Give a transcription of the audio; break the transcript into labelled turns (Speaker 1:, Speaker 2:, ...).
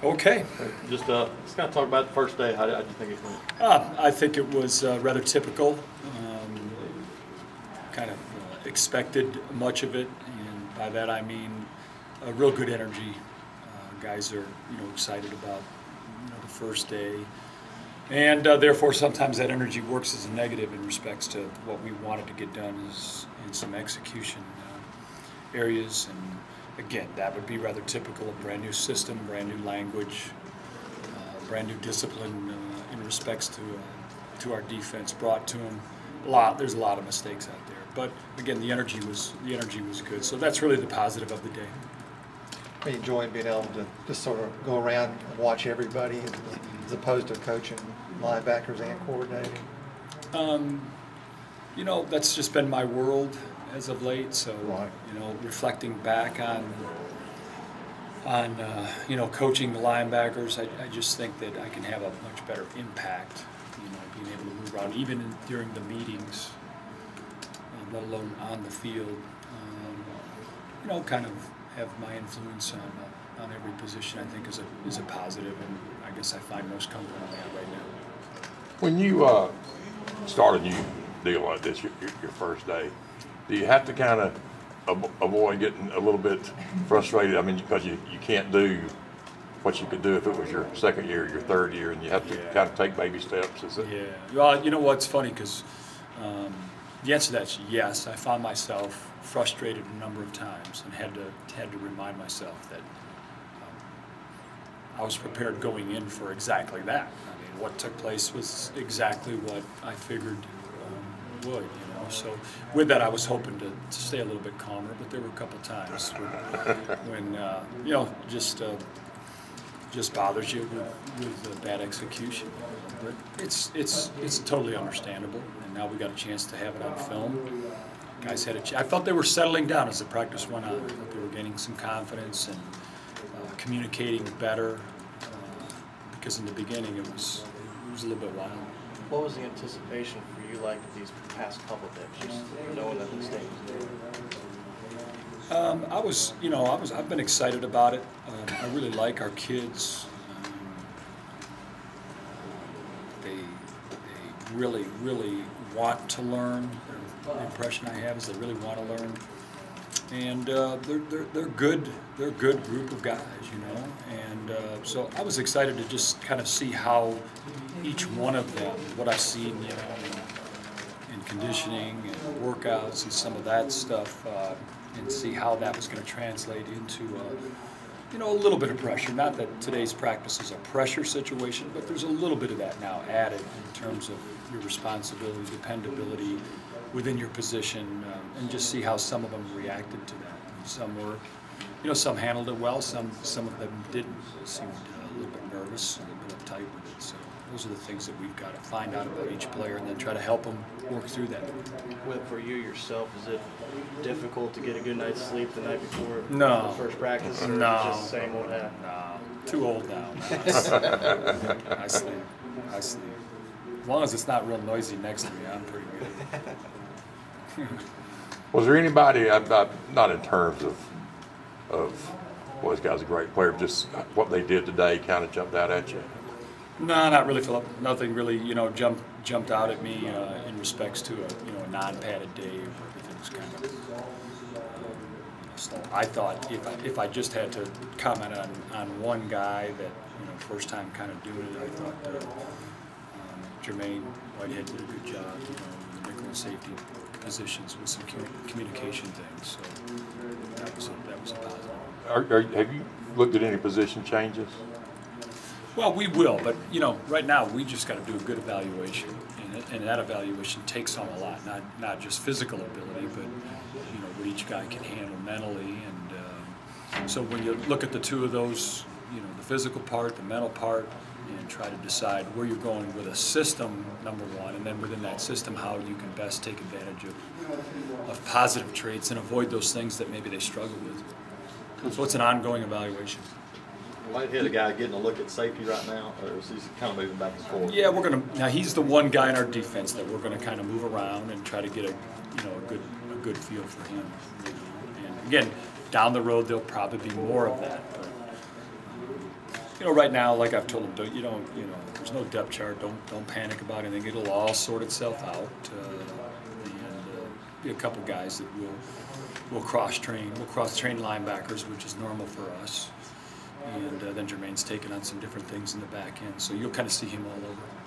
Speaker 1: Okay.
Speaker 2: Just kind of talk about the first day. How did you think it went?
Speaker 1: I think it was rather typical. Kind of expected much of it, and by that I mean a real good energy. Guys are excited about the first day, and therefore sometimes that energy works as a negative in respects to what we wanted to get done in some execution areas. And again, that would be rather typical: a brand new system, brand new language, brand new discipline in respects to our defense brought to them. There's a lot of mistakes out there, but again, the energy was good. So that's really the positive of the day.
Speaker 3: I enjoyed being able to just sort of go around and watch everybody as opposed to coaching linebackers and coordinating.
Speaker 1: That's just been my world as of late. So
Speaker 3: right.
Speaker 1: Reflecting back on coaching the linebackers, I just think that I can have a much better impact. Being able to move around, even during the meetings, let alone on the field. Kind of have my influence on every position. I think is a positive, and I guess I find most comfortable in that right now.
Speaker 4: When you start a new deal like this, your first day, do you have to kind of avoid getting a little bit frustrated? I mean, because you can't do what you could do if it was your second year, your third year, and you have to kind of take baby steps.
Speaker 1: Yeah. Well, you know what's funny, because the answer to that's yes. I found myself frustrated a number of times and had to remind myself that I was prepared going in for exactly that. I mean, what took place was exactly what I figured would. So with that, I was hoping to stay a little bit calmer, but there were a couple times when just bothers you with bad execution. But it's totally understandable, and now we got a chance to have it on film. Guys had I felt they were settling down as the practice went on. I thought they were gaining some confidence and communicating better, because in the beginning it was a little bit wild.
Speaker 2: What was the anticipation for you like these past couple of days, just knowing that the state was there?
Speaker 1: I've been excited about it. I really like our kids. They really, really want to learn. The impression I have is they really want to learn, and they're good. They're a good group of guys, and so I was excited to just kind of see how each one of them, what I've seen, in conditioning and workouts and some of that stuff, and see how that was going to translate into a little bit of pressure. Not that today's practice is a pressure situation, but there's a little bit of that now added in terms of your responsibility, dependability within your position, and just see how some of them reacted to that. Some were, some handled it well, some of them didn't. Seemed a little bit nervous, a little bit uptight with it. So those are the things that we've got to find out about each player and then try to help them work through that.
Speaker 2: For you yourself, is it difficult to get a good night's sleep the night before
Speaker 1: the
Speaker 2: first practice? Or
Speaker 1: no.
Speaker 2: Just the same old hat?
Speaker 1: No. Too old now. I sleep. As long as it's not real noisy next to me, I'm pretty good.
Speaker 4: Was there anybody, not in terms of well, this guy's a great player, just what they did today kind of jumped out at you?
Speaker 1: No, not really, Philip. Nothing really, jumped out at me in respects to a non-padded day where everything was kind of slow. I thought if I just had to comment on one guy that first time kind of doing it, I thought Jermaine Whitehead did a good job, in the nickel and safety positions with some communication things. So that was a positive.
Speaker 4: Have you looked at any position changes?
Speaker 1: Well, we will, but right now we just got to do a good evaluation, and that evaluation takes on a lot, not just physical ability, but what each guy can handle mentally, and so when you look at the two of those, the physical part, the mental part, and try to decide where you're going with a system, number one, and then within that system how you can best take advantage of positive traits and avoid those things that maybe they struggle with. So it's an ongoing evaluation.
Speaker 2: Whitehead, a guy getting a look at safety right now, or is he kind of moving back and forth?
Speaker 1: Yeah, now he's the one guy in our defense that we're going to kind of move around and try to get a good feel for him. And again, down the road there'll probably be more of that. But, you know, right now, like I've told them, there's no depth chart. Don't panic about anything. It'll all sort itself out. Be a couple guys that will cross train. We'll cross train linebackers, which is normal for us. And then Jermaine's taking on some different things in the back end. So you'll kind of see him all over.